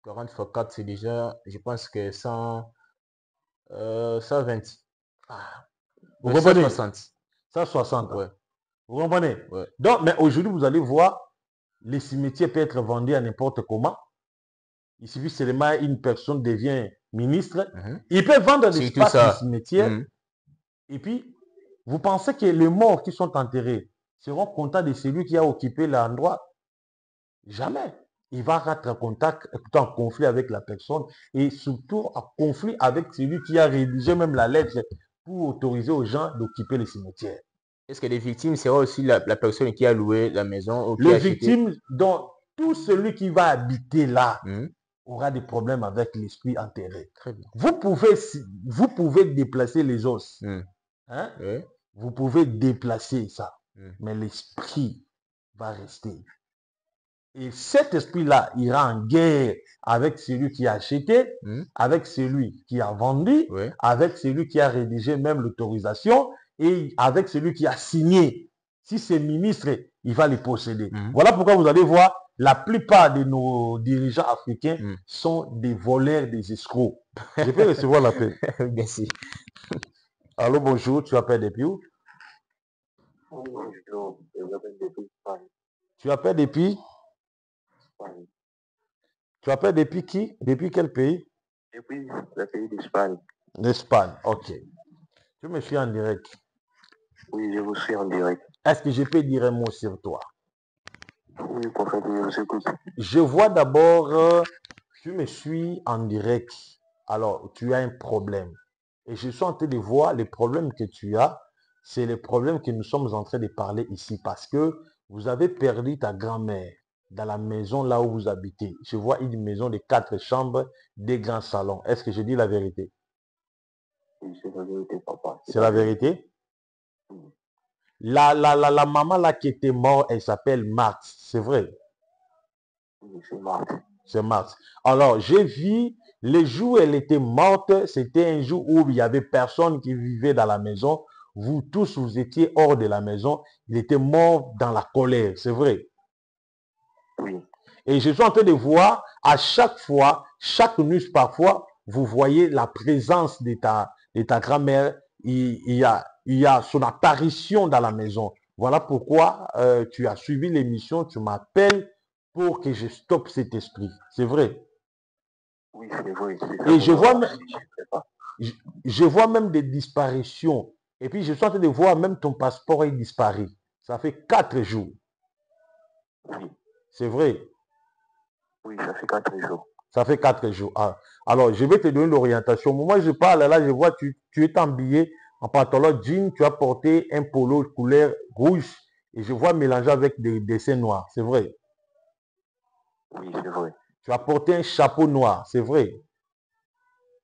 40 fois 4, c'est déjà, je pense que 120. Vous Ouais, comprenez? 160. 160 ans. Ouais, Vous comprenez? ouais. Donc, mais aujourd'hui, vous allez voir, les cimetières peuvent être vendus à n'importe comment. Il suffit seulement une personne devient ministre. Il peut vendre C'est tout l'espace ça. du cimetière. Et puis, vous pensez que les morts qui sont enterrés seront contents de celui qui a occupé l'endroit? Jamais. Il va rentrer en conflit avec la personne et surtout en conflit avec celui qui a rédigé même la lettre pour autoriser aux gens d'occuper les cimetières. Est-ce que les victimes seront aussi la personne qui a loué la maison ou qui a Les acheté? victimes, donc tout celui qui va habiter là aura des problèmes avec l'esprit enterré. Très bien. Vous pouvez déplacer les os. Hein? Ouais. Vous pouvez déplacer ça. Mais l'esprit va rester. Et cet esprit-là ira en guerre avec celui qui a acheté, avec celui qui a vendu, Ouais. avec celui qui a rédigé même l'autorisation et avec celui qui a signé. Si c'est ministre, il va les posséder. Voilà pourquoi vous allez voir, la plupart de nos dirigeants africains sont des voleurs, des escrocs. Je peux recevoir l'appel. Merci. Allô, bonjour, tu appelles depuis où? Bonjour, je m'appelle depuis Espagne. Tu appelles depuis? Espagne. Tu appelles depuis qui? Depuis quel pays? Depuis le pays d'Espagne. L'Espagne, ok. Je me suis en direct. Oui, je vous suis en direct. Est-ce que je peux dire un mot sur toi? Oui, prophète, je vous écoute. Je vois d'abord, tu me suis en direct. Alors, tu as un problème. Et je suis en train de voir les problèmes que tu as. C'est les problèmes que nous sommes en train de parler ici parce que vous avez perdu ta grand-mère dans la maison là où vous habitez. Je vois une maison de 4 chambres, des grands salons. Est-ce que je dis la vérité? Oui, c'est la vérité, papa. C'est la vérité? La maman là qui était morte, elle s'appelle Marthe. C'est vrai? Oui, c'est Marthe. C'est Marthe. Alors, j'ai vu les jours où elle était morte, c'était un jour où il n'y avait personne qui vivait dans la maison. Vous tous, vous étiez hors de la maison. Il était mort dans la colère. C'est vrai? Oui. Et je suis en train de voir à chaque fois, chaque nuit parfois, vous voyez la présence de ta grand-mère. Il y a son apparition dans la maison. Voilà pourquoi tu as suivi l'émission, tu m'appelles pour que je stoppe cet esprit. C'est vrai? Oui, c'est vrai. Et je vois même des disparitions. Et puis je suis en train de voir même ton passeport est disparu. Ça fait 4 jours. Oui. C'est vrai? Oui, ça fait 4 jours. Ça fait 4 jours. Ah. Alors, je vais te donner l'orientation. Au moment où je parle, là, je vois tu es habillé en pantalon jean, tu as porté un polo couleur rouge et je vois mélanger avec des dessins noirs. C'est vrai? Oui, c'est vrai. Tu as porté un chapeau noir. C'est vrai?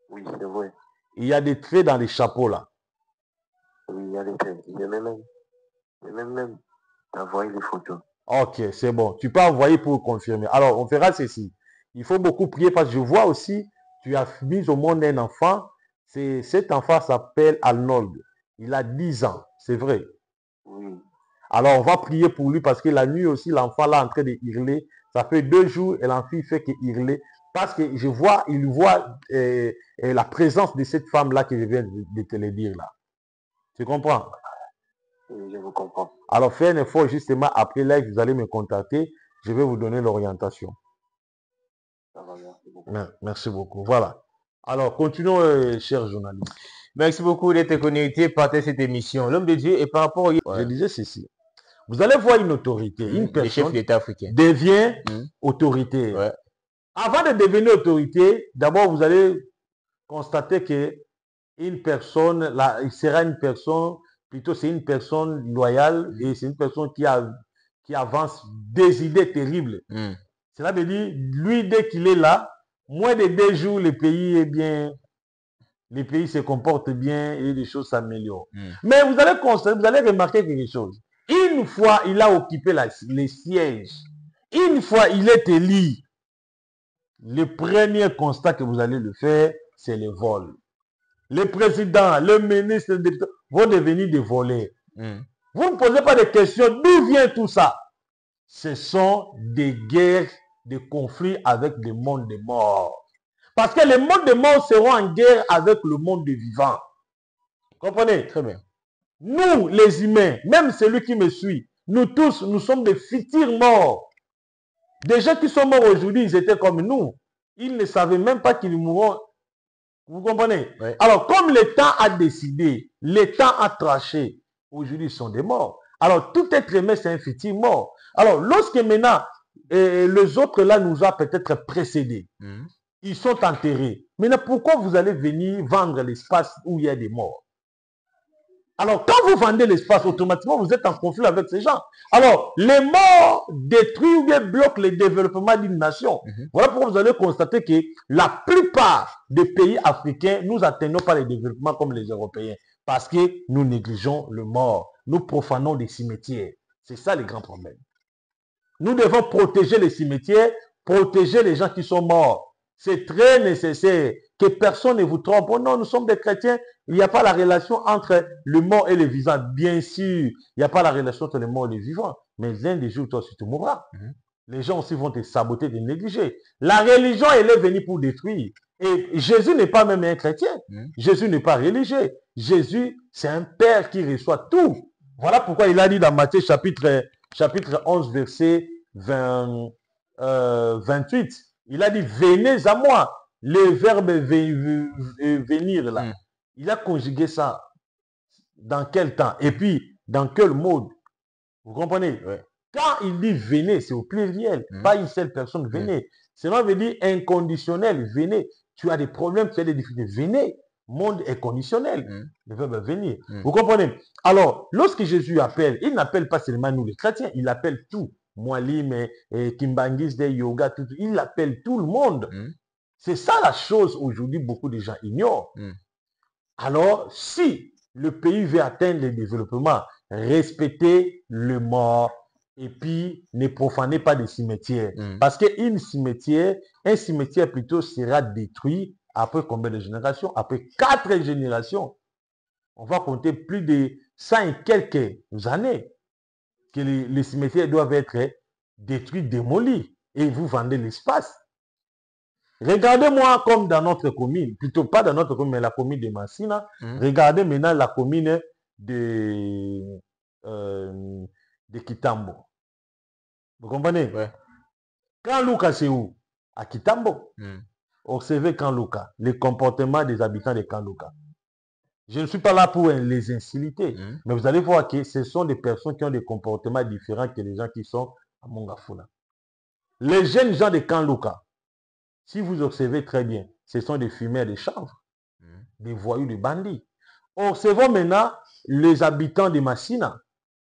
Oui, c'est vrai. Il y a des traits dans les chapeaux là. Oui, il y a des traits. Je vais même t'envoyer les photos. Ok, c'est bon. Tu peux envoyer pour confirmer. Alors, on fera ceci. Il faut beaucoup prier parce que je vois aussi, tu as mis au monde un enfant. Cet enfant s'appelle Arnold. Il a 10 ans. C'est vrai. Oui. Alors, on va prier pour lui parce que la nuit aussi, l'enfant là en train de hurler. Ça fait 2 jours et l'enfant fait que hurler. Parce que il voit la présence de cette femme-là que je viens de te le dire là. Tu comprends? Oui, je vous comprends. Alors, fais un effort justement après live, vous allez me contacter. Je vais vous donner l'orientation. Ça va, merci beaucoup. Merci beaucoup. Voilà. Alors, continuons, chers journalistes. Merci beaucoup d'être connecté par cette émission. L'homme de Dieu est par rapport au... Je disais ceci. Vous allez voir une autorité, une le chef personne d'État africain devient autorité. Ouais. Avant de devenir autorité, d'abord, vous allez constater que une personne, là, il sera une personne, plutôt c'est une personne loyale et c'est une personne qui avance des idées terribles. Cela veut dire, lui, dès qu'il est là, moins de 2 jours, le pays est bien, les pays se comportent bien et les choses s'améliorent. Mais vous allez constater, vous allez remarquer quelque chose. Une fois il a occupé les sièges, une fois il est élu, le premier constat que vous allez le faire, c'est le vol. Les présidents, les ministres, les députés vont devenir des voleurs. Vous ne posez pas de questions. D'où vient tout ça? Ce sont des guerres, des conflits avec le monde des morts. Parce que les mondes des morts seront en guerre avec le monde des vivants. Comprenez? Très bien. Nous, les humains, même celui qui me suit, nous tous, nous sommes des futurs morts. Des gens qui sont morts aujourd'hui, ils étaient comme nous. Ils ne savaient même pas qu'ils mourront. Vous comprenez? Ouais. Alors, comme le temps a décidé, le temps a tranché, aujourd'hui, ils sont des morts. Alors, tout être humain, c'est un futur mort. Alors, lorsque maintenant, les autres là nous ont peut-être précédés, ils sont enterrés. Maintenant, pourquoi vous allez venir vendre l'espace où il y a des morts? Alors, quand vous vendez l'espace, automatiquement, vous êtes en conflit avec ces gens. Alors, les morts détruisent ou bien bloquent le développement d'une nation. Voilà pourquoi vous allez constater que la plupart des pays africains, nous n'atteignons pas le développement comme les Européens. Parce que nous négligeons le mort. Nous profanons des cimetières. C'est ça le grand problème. Nous devons protéger les cimetières, protéger les gens qui sont morts. C'est très nécessaire que personne ne vous trompe. Oh non, nous sommes des chrétiens. Il n'y a pas la relation entre le mort et le vivant. Bien sûr, il n'y a pas la relation entre le mort et le vivant. Mais l'un des jours, toi aussi, tu mourras. Les gens aussi vont te saboter, te négliger. La religion, elle est venue pour détruire. Et Jésus n'est pas même un chrétien. Jésus n'est pas religieux. Jésus, c'est un Père qui reçoit tout. Voilà pourquoi il a dit dans Matthieu chapitre 11, verset 28. Il a dit, venez à moi. Le verbe venir là. Il a conjugué ça. Dans quel temps? Et puis, dans quel mode? Vous comprenez? Ouais. Quand il dit venez, c'est au pluriel. Pas une seule personne, venez. Cela veut dire inconditionnel, venez. Tu as des problèmes, tu as des difficultés, venez. Monde est conditionnel. Le verbe venir. Vous comprenez? Alors, lorsque Jésus appelle, il n'appelle pas seulement nous les chrétiens, il appelle tout. Mwalim, Kimbangis, de yoga, tout. Il appelle tout le monde. C'est ça la chose aujourd'hui, beaucoup de gens ignorent. Alors, si le pays veut atteindre le développement, respectez le mort et puis ne profanez pas des cimetières. Parce qu'un cimetière plutôt sera détruit après combien de générations? Après 4 générations. On va compter plus de 100 et quelques années que les cimetières doivent être détruits, démolis. Et vous vendez l'espace. Regardez-moi comme dans notre commune, plutôt pas dans notre commune, mais la commune de Massina. Regardez maintenant la commune de Kitambo. Vous comprenez? Ouais. Quand Luka, c'est où? À Kitambo. Observez Quand Luka, le comportement des habitants de Quand Luka. Je ne suis pas là pour les inciter, mais vous allez voir que ce sont des personnes qui ont des comportements différents que les gens qui sont à Mongafuna. Les jeunes gens de Quand Luka, si vous observez très bien, ce sont des fumeurs de chanvre, des voyous, des bandits. Observons maintenant les habitants de Massina,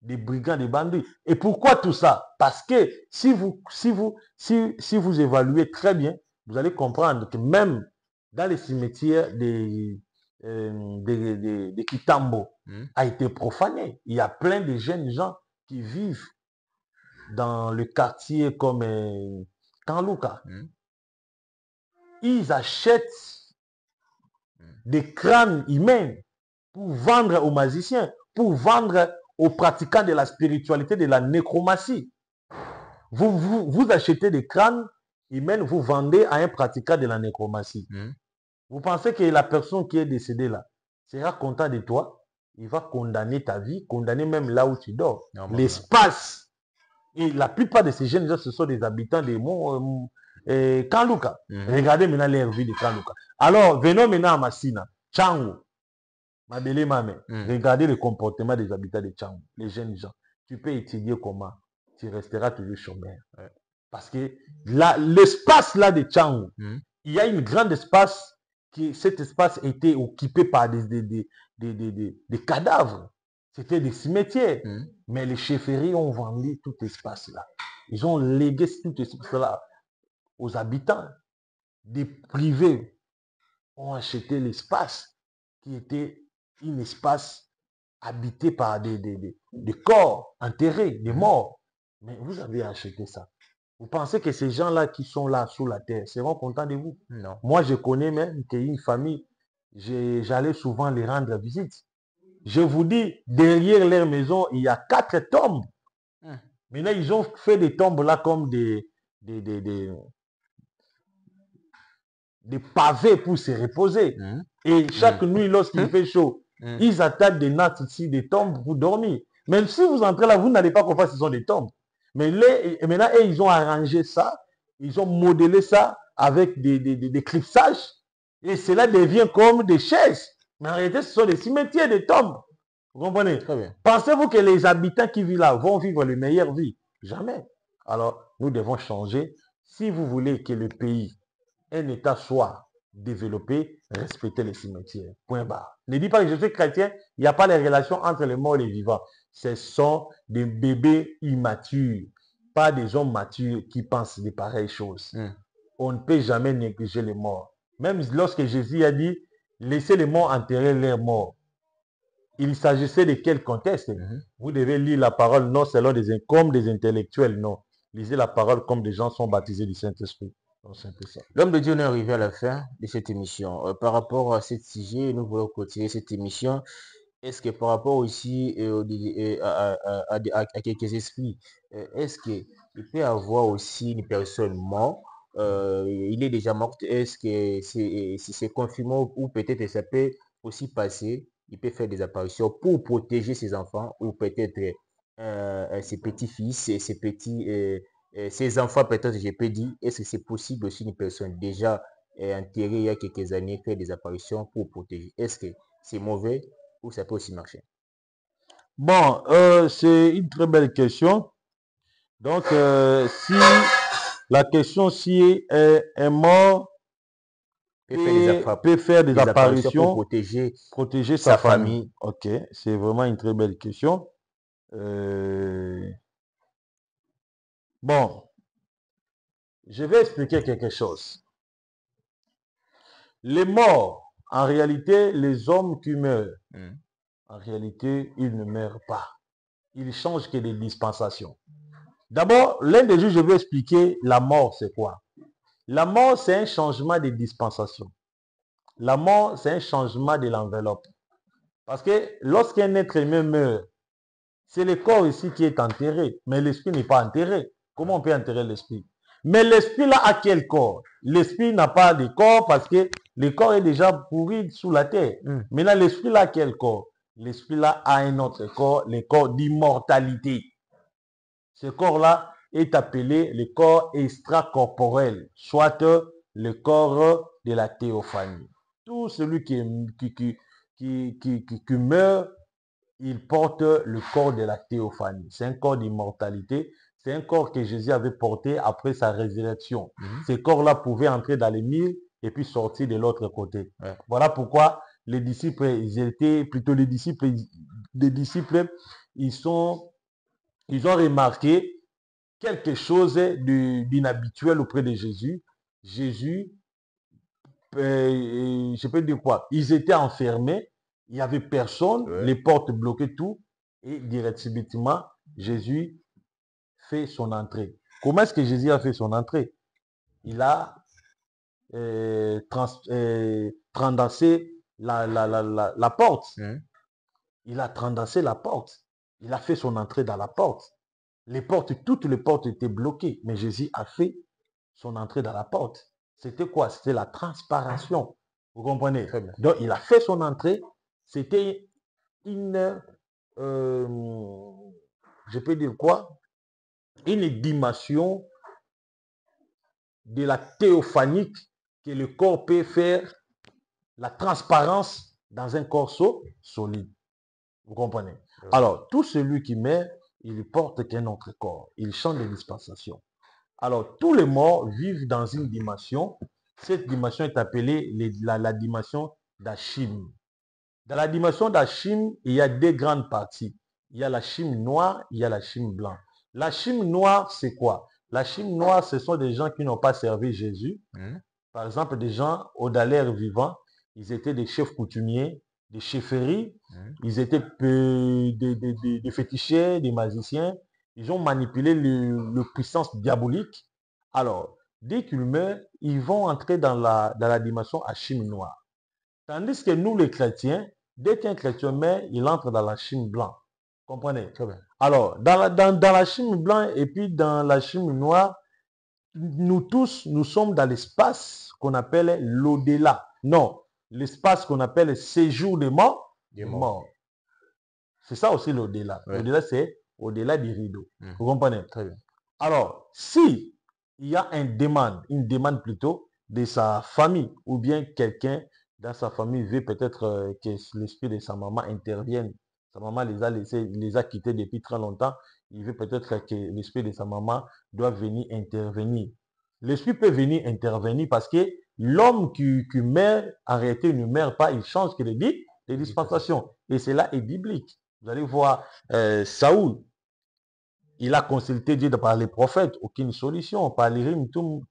des brigands, des bandits. Et pourquoi tout ça? Parce que si vous évaluez très bien, vous allez comprendre que même dans les cimetières de Kitambo a été profané. Il y a plein de jeunes gens qui vivent dans le quartier comme Kanluka. Ils achètent des crânes humains pour vendre aux magiciens, pour vendre aux pratiquants de la spiritualité, de la nécromancie. Vous achetez des crânes humains, vous vendez à un pratiquant de la nécromancie. Vous pensez que la personne qui est décédée là sera content de toi? Il va condamner ta vie, condamner même là où tu dors. L'espace. Et la plupart de ces jeunes gens, ce sont des habitants des monts Kanluka. Regardez maintenant leur vie de Kanluka. Alors, venons maintenant à Massina. Changu. Mabele Mame. Regardez le comportement des habitants de Changu. Les jeunes gens. Tu peux étudier comment. Tu resteras toujours chômeur. Parce que l'espace là de Changu, il y a une grande espace. Cet espace était occupé par des cadavres. C'était des cimetières. Mais les chefferies ont vendu tout espace là. Ils ont légué tout espace là aux habitants. Des privés ont acheté l'espace qui était un espace habité par des corps enterrés, des morts. Mais vous avez acheté ça. Vous pensez que ces gens-là qui sont là sous la terre seront contents de vous? Non. Moi, je connais même qu'une famille, j'allais souvent les rendre visite. Je vous dis, derrière leur maison, il y a 4 tombes. Maintenant, ils ont fait des tombes là comme des pavés pour se reposer. Et chaque nuit, lorsqu'il fait chaud, ils attaquent des nattes ici, des tombes pour dormir. Même si vous entrez là, vous n'allez pas comprendre que ce sont des tombes. Mais maintenant, ils ont arrangé ça, ils ont modélé ça avec des clipsages. Et cela devient comme des chaises. Mais en réalité, ce sont des cimetières, des tombes. Vous comprenez? Très bien. Pensez-vous que les habitants qui vivent là vont vivre les meilleures vies? Jamais. Alors, nous devons changer. Si vous voulez que le pays, un État soit développé, respectez les cimetières. Point barre. Ne dis pas que je suis chrétien, il n'y a pas de relation entre les morts et les vivants. Ce sont des bébés immatures, pas des hommes matures qui pensent de pareilles choses. On ne peut jamais négliger les morts. Même lorsque Jésus a dit, laissez les morts enterrer leurs morts. Il s'agissait de quel contexte? Vous devez lire la parole non selon comme des intellectuels, non. Lisez la parole comme des gens sont baptisés du Saint-Esprit. L'homme de Dieu, on est arrivé à la fin de cette émission. Par rapport à ce sujet, nous voulons continuer cette émission. Est-ce que par rapport aussi à quelques esprits, est-ce qu'il peut y avoir aussi une personne morte, il est déjà mort, est-ce que c'est confirmé ou peut-être ça peut aussi passer, il peut faire des apparitions pour protéger ses enfants ou peut-être ses petits-fils et ses enfants, peut-être, je peux dire, est-ce que c'est possible aussi une personne déjà enterrée il y a quelques années faire des apparitions pour protéger? Est-ce que c'est mauvais ou ça peut aussi marcher? Bon, c'est une très belle question. Donc, si la question si est mort peut faire des apparitions pour protéger sa famille. Ok, c'est vraiment une très belle question. Bon, je vais expliquer quelque chose. Les morts, en réalité, les hommes qui meurent, en réalité, ils ne meurent pas. Ils changent que des dispensations. D'abord, l'un des jours, je vais expliquer la mort, c'est quoi? La mort, c'est un changement de dispensation. La mort, c'est un changement de l'enveloppe. Parce que lorsqu'un être humain meurt, c'est le corps ici qui est enterré, mais l'esprit n'est pas enterré. Comment on peut enterrer l'esprit? Mais l'esprit là a quel corps? L'esprit n'a pas de corps parce que le corps est déjà pourri sous la terre. Maintenant, l'esprit là a quel corps? L'esprit là a un autre corps, le corps d'immortalité. Ce corps-là est appelé le corps extracorporel, soit le corps de la théophanie. Tout celui qui meurt, il porte le corps de la théophanie. C'est un corps d'immortalité. C'est un corps que Jésus avait porté après sa résurrection. Ce corps-là pouvait entrer dans les mille et puis sortir de l'autre côté. Voilà pourquoi les disciples, ils ont remarqué quelque chose d'inhabituel auprès de Jésus. Jésus, je peux dire quoi? Ils étaient enfermés, il n'y avait personne, les portes bloquaient tout, et directement, Jésus fait son entrée. Comment est-ce que Jésus a fait son entrée? Il a trandassé la porte. Il a trandassé la porte. Il a fait son entrée dans la porte. Toutes les portes étaient bloquées, mais Jésus a fait son entrée dans la porte. C'était quoi? C'était la transpiration. Vous comprenez? Donc, il a fait son entrée. C'était une, je peux dire quoi? Une dimension de la théophanique que le corps peut faire, la transparence dans un corps solide. Vous comprenez? Alors, tout celui qui meurt, il porte qu'un autre corps. Il change de dispensation. Alors, tous les morts vivent dans une dimension. Cette dimension est appelée la dimension d'Achim. Dans la dimension d'Achim, il y a deux grandes parties. Il y a l'Achim noir, il y a l'Achim blanc. L'Achim noir, c'est quoi? L'Achim noir, ce sont des gens qui n'ont pas servi Jésus. Par exemple, des gens odalaires vivants. Ils étaient des chefs coutumiers, des chefferies. Ils étaient des féticheurs, des magiciens. Ils ont manipulé le puissance diabolique Alors, dès qu'ils meurent, ils vont entrer dans la dimension Hachim noire. Tandis que nous, les chrétiens, dès qu'un chrétien meurt, il entre dans la Hachim blanc. Comprenez? Très bien. Alors, dans la Hachim blanc et puis dans la Hachim noire, nous tous, nous sommes dans l'espace qu'on appelle l'au-delà. Non, l'espace qu'on appelle le séjour des morts. Des morts. C'est ça aussi l'au-delà. Ouais. L'au-delà, c'est au-delà du rideau. Mhm. Vous comprenez? Très bien. Alors, si il y a une demande plutôt de sa famille, ou bien quelqu'un dans sa famille veut peut-être que l'esprit de sa maman intervienne. Sa maman les a laissés, les a quittés depuis très longtemps. Il veut peut-être que l'esprit de sa maman doit venir intervenir. L'esprit peut venir intervenir parce que l'homme qui meurt, en réalité, il ne meurt pas, il change que les dispensations. Et cela est biblique. Vous allez voir Saoul. Il a consulté Dieu par les prophètes, aucune solution. Par les Rimtum,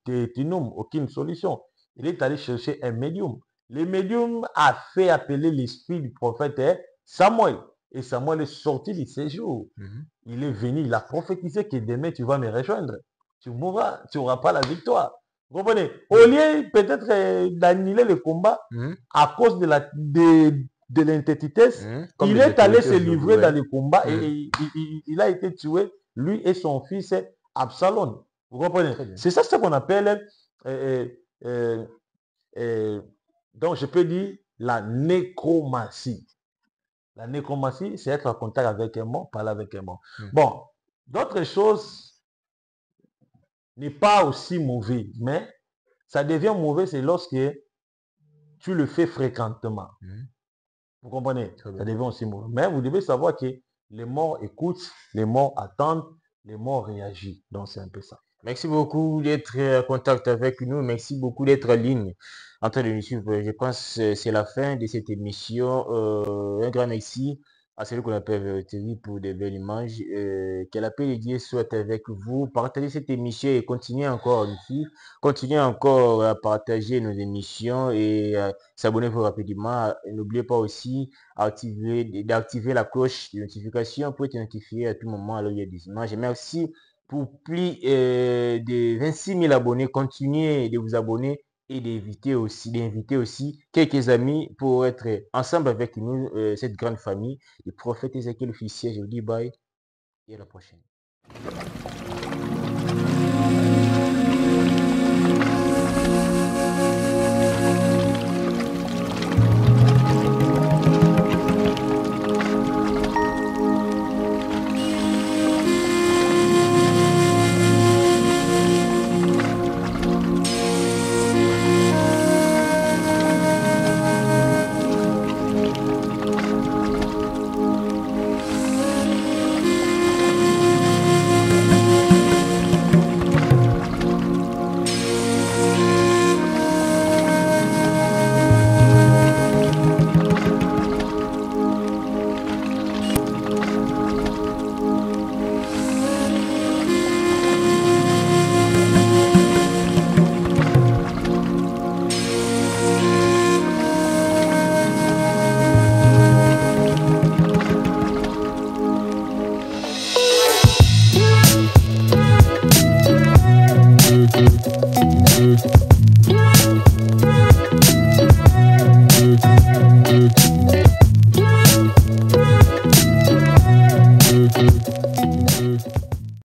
aucune solution. Il est allé chercher un médium. Le médium a fait appeler l'esprit du prophète Samuel. Et Samuel est sorti de séjour. Mhm. Il est venu, il a prophétisé que demain tu vas me rejoindre. Tu mourras, tu n'auras pas la victoire. Vous comprenez? Au lieu peut-être d'annuler le combat Mhm. à cause de l'intentité, Mhm. Comme il les est allé autorités se aujourd'hui, livrer ouais. dans le combat Mhm. et il a été tué, lui et son fils Absalom. Vous comprenez? Très bien. C'est ça ce qu'on appelle, donc je peux dire, la nécromancie. La nécromancie, c'est être en contact avec un mort, parler avec un mort. Mhm. Bon, d'autres choses n'est pas aussi mauvais, mais ça devient mauvais, c'est lorsque tu le fais fréquemment. Mhm. Vous comprenez? Très bien. Ça devient aussi mauvais. Mais vous devez savoir que les morts écoutent, les morts attendent, les morts réagissent. Donc c'est un peu ça. Merci beaucoup d'être en contact avec nous. Merci beaucoup d'être en ligne en train de nous suivre. Je pense que c'est la fin de cette émission. Un grand merci à celui qu'on appelle Vérité pour des belles images. Que la paix de Dieu soit avec vous. Partagez cette émission et continuez encore à nous suivre. Continuez encore à partager nos émissions et s'abonnez-vous rapidement. N'oubliez pas aussi d'activer la cloche de notification pour être notifié à tout moment alors il y a des images. Et merci. Pour plus de 26 000 abonnés, continuez de vous abonner et d'inviter aussi quelques amis pour être ensemble avec nous, cette grande famille. Le prophète Ézéchiel officiel, je vous dis bye et à la prochaine.